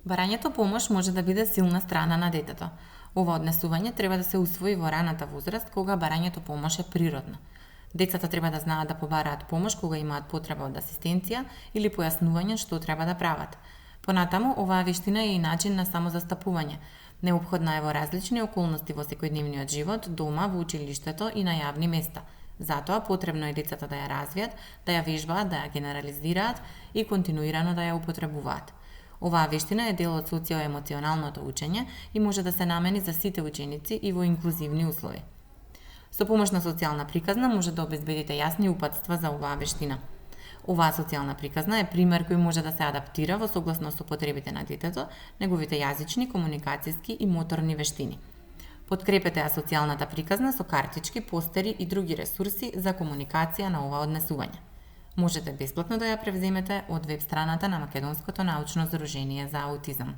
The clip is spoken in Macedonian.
Барањето помош може да биде силна страна на детето. Ова однесување треба да се усвои во раната возраст, кога барањето помош е природно. Децата треба да знаат да побараат помош кога имаат потреба од асистенција или појаснување што треба да прават. Понатаму, оваа вештина е и начин на самозастапување. Неопходна е во различни околности во секојдневниот живот, дома, во училиштето и на јавни места. Затоа потребно е децата да ја развијат, да ја вежбаат, да ја генерализираат и континуирано да ја употребуваат. Оваа вештина е дел од социоемоционалното учење и може да се намени за сите ученици и во инклузивни услови. Со помош на социјална приказна може да обезбедите јасни упатства за оваа вештина. Оваа социјална приказна е пример кој може да се адаптира во согласно со потребите на детето, неговите јазични, комуникацијски и моторни вештини. Подкрепете ја социјалната приказна со картички, постери и други ресурси за комуникација на ова однесување. Можете бесплатно да ја превземете од веб страната на Македонското научно здружение за аутизам.